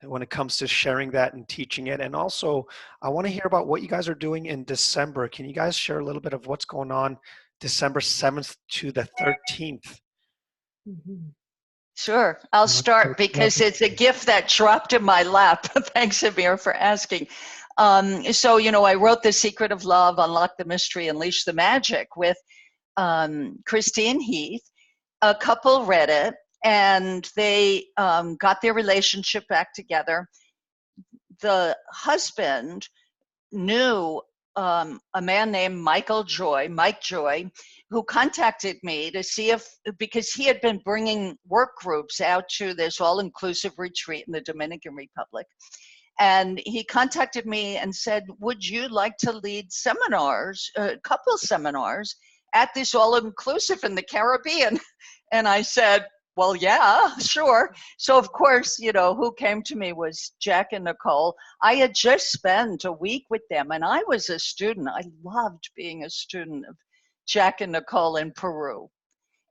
when it comes to sharing that and teaching it. And also, I want to hear about what you guys are doing in December. Can you guys share a little bit of what's going on December 7th to the 13th? Sure. I'll start because it's a gift that dropped in my lap. Thanks, Amir, for asking. So, I wrote The Secret of Love, Unlock the Mystery, Unleash the Magic with Christine Heath. A couple read it, and they got their relationship back together. The husband knew a man named Mike Joy, who contacted me to see because he had been bringing work groups out to this all-inclusive retreat in the Dominican Republic. And he contacted me and said, would you like to lead seminars, couple seminars at this all-inclusive in the Caribbean? And I said, well, yeah, sure. So, of course, who came to me was Jack and Nicole. I had just spent a week with them, and I was a student. I loved being a student of Jack and Nicole in Peru.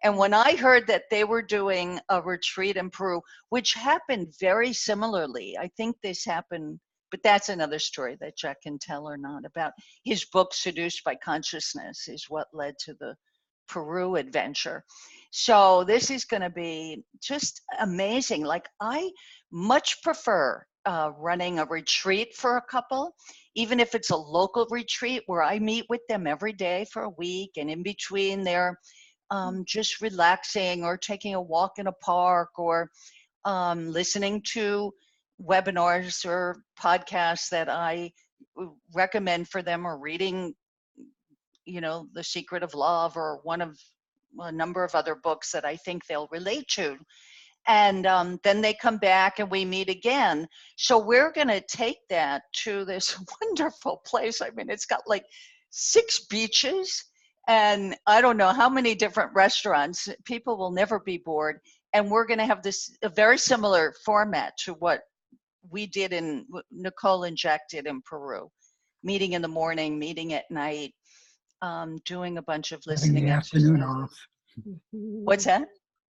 And when I heard that they were doing a retreat in Peru, which happened very similarly, I think this happened, but that's another story that Jack can tell or not, about his book, Seduced by Consciousness, is what led to the Peru adventure. So this is going to be just amazing. Like, I much prefer running a retreat for a couple, even if it's a local retreat where I meet with them every day for a week, and in between they're just relaxing or taking a walk in a park or listening to webinars or podcasts that I recommend for them, or reading, The Secret of Love, or one of a number of other books that I think they'll relate to. And then they come back and we meet again. So we're going to take that to this wonderful place. I mean, it's got like 6 beaches and I don't know how many different restaurants. People will never be bored. And we're going to have a very similar format to what we did Nicole and Jack did in Peru. Meeting in the morning, meeting at night, doing a bunch of listening. Having the afternoon off. What's that?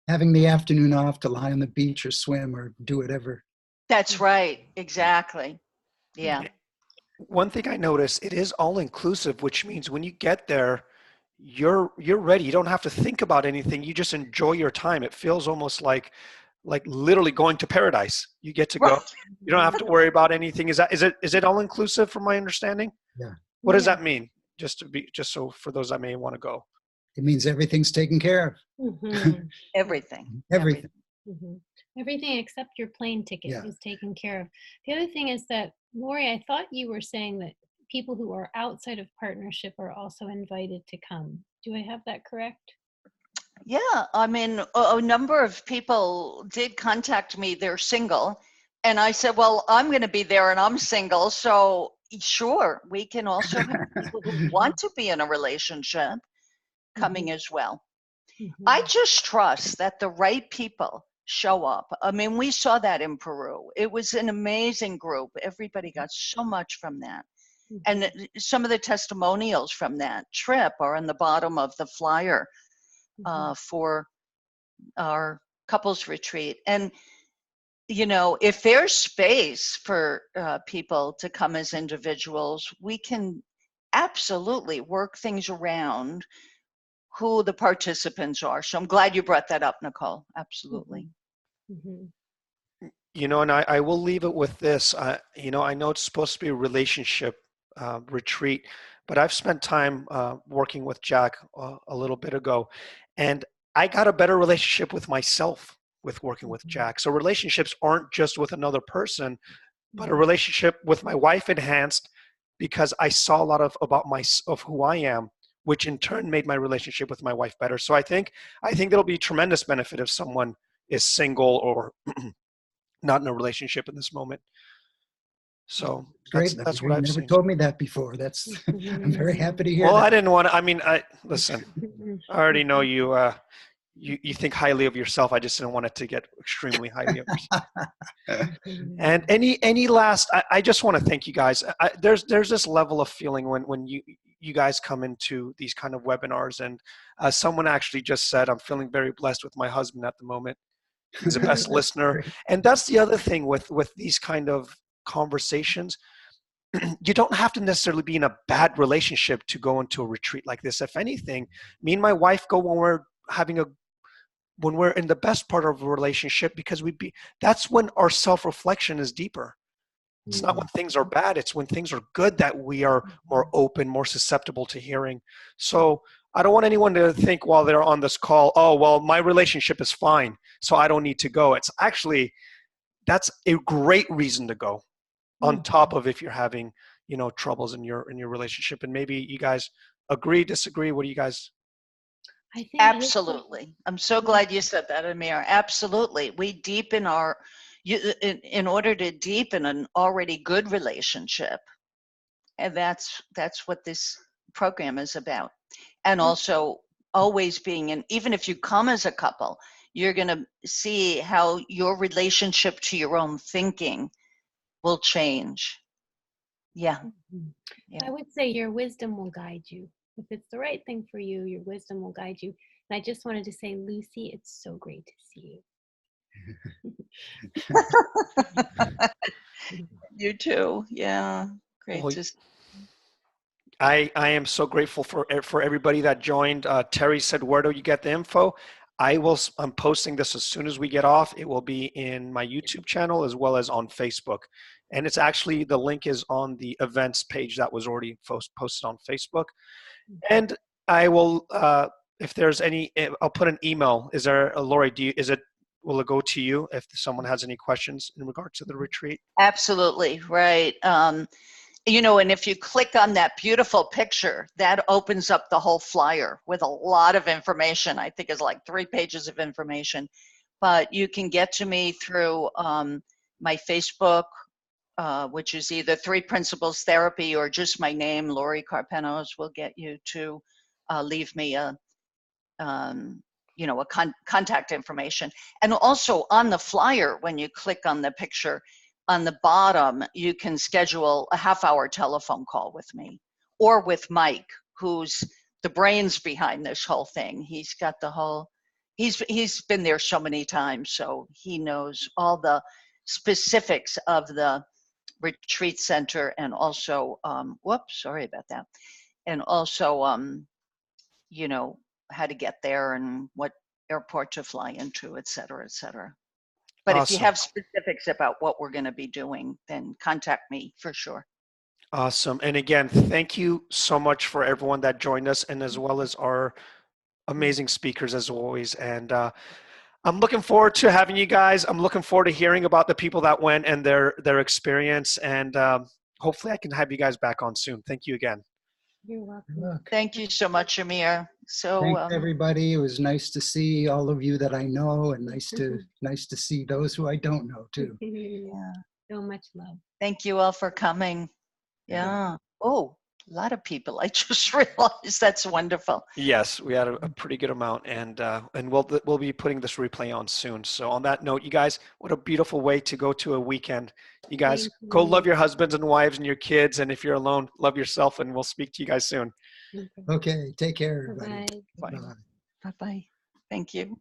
Having the afternoon off to lie on the beach or swim or do whatever. That's right. Exactly. Yeah. One thing I noticed, it is all inclusive, which means when you get there, you're ready. You don't have to think about anything. You just enjoy your time. It feels almost like literally going to paradise. You get to go. You don't have to worry about anything. Is it all inclusive from my understanding? Yeah. What does that mean? Just so for those that may want to go. It means everything's taken care of. Mm-hmm. Everything. Mm-hmm. Everything except your plane ticket is taken care of. The other thing is that, Lori, I thought you were saying that people who are outside of partnership are also invited to come. Do I have that correct? Yeah, I mean, a number of people did contact me. They're single. And I said, well, I'm going to be there and I'm single. So sure, we can also have people who want to be in a relationship coming as well. Mm-hmm. I just trust that the right people show up. I mean, we saw that in Peru. It was an amazing group. Everybody got so much from that. Mm-hmm. And some of the testimonials from that trip are on the bottom of the flyer for our couples retreat. And, if there's space for people to come as individuals, we can absolutely work things around who the participants are. So I'm glad you brought that up, Nicole. Absolutely. Mm-hmm. And I will leave it with this. I know it's supposed to be a relationship retreat, but I've spent time working with Jack a little bit ago, and I got a better relationship with myself with working with Jack. So relationships aren't just with another person, but a relationship with my wife enhanced because I saw a lot of who I am, which in turn made my relationship with my wife better. So I think there'll be tremendous benefit if someone is single or not in a relationship in this moment. So great. That's what I've never seen. told me that before. I'm very happy to hear. Well, that. I didn't want to. Listen. I already know you. You think highly of yourself. I just didn't want it to get extremely highly of yourself. And any last? I just want to thank you guys. There's this level of feeling when you guys come into these kind of webinars, and someone actually just said, "I'm feeling very blessed with my husband at the moment. He's the best listener." And that's the other thing with these kind of conversations. You don't have to necessarily be in a bad relationship to go into a retreat like this. If anything, me and my wife go when we're having a when we're in the best part of a relationship, because that's when our self-reflection is deeper. It's not when things are bad, it's when things are good that we are more open, more susceptible to hearing. So I don't want anyone to think while they're on this call, oh, well, my relationship is fine, so I don't need to go. It's actually, that's a great reason to go, on top of if you're having, troubles in your relationship. And maybe you guys agree, disagree. What do you guys? I think Absolutely. I'm so glad you said that, Amir. Absolutely. We deepen in order to deepen an already good relationship. And that's what this program is about. And also always being even if you come as a couple, you're going to see how your relationship to your own thinking will change. Yeah. I would say your wisdom will guide you. If it's the right thing for you, your wisdom will guide you. And I just wanted to say, Lucy, it's so great to see you. You too. Yeah. Great Well, to see. I am so grateful for everybody that joined. Terry said, where do you get the info? I'm posting this as soon as we get off. It will be in my YouTube channel as well as on Facebook. And it's actually, the link is on the events page that was already posted on Facebook. And I will, if there's any, I'll put an email. Is there, Lori, will it go to you if someone has any questions in regard to the retreat? Absolutely, right. And if you click on that beautiful picture, that opens up the whole flyer with a lot of information. I think it's like 3 pages of information. But you can get to me through my Facebook, which is either 3 Principles Therapy or just my name, Lori Carpenos, will get you to leave me a contact information. And also on the flyer, when you click on the picture, on the bottom, you can schedule a half-hour telephone call with me or with Mike, who's the brains behind this whole thing. He's got the whole, he's been there so many times, so he knows all the specifics of the retreat center, and also, sorry about that. And also, how to get there and what airport to fly into, et cetera, et cetera. But Awesome. If you have specifics about what we're going to be doing, then contact me for sure. Awesome. And again, thank you so much for everyone that joined us, and as well as our amazing speakers as always. And I'm looking forward to having you guys. I'm looking forward to hearing about the people that went and their experience. And hopefully I can have you guys back on soon. Thank you again. You're welcome. Thank you so much, Amir. So thanks everybody. It was nice to see all of you that I know, and nice to see those who I don't know too. Yeah. So much love. Thank you all for coming. Yeah. Oh, a lot of people. I just realized. That's wonderful. Yes, we had a pretty good amount, and we'll be putting this replay on soon. So on that note, you guys, what a beautiful way to go to a weekend. You guys go love your husbands and wives and your kids, and if you're alone, love yourself, and we'll speak to you guys soon. Okay, take care, everybody. Bye. Bye. Bye-bye. Thank you.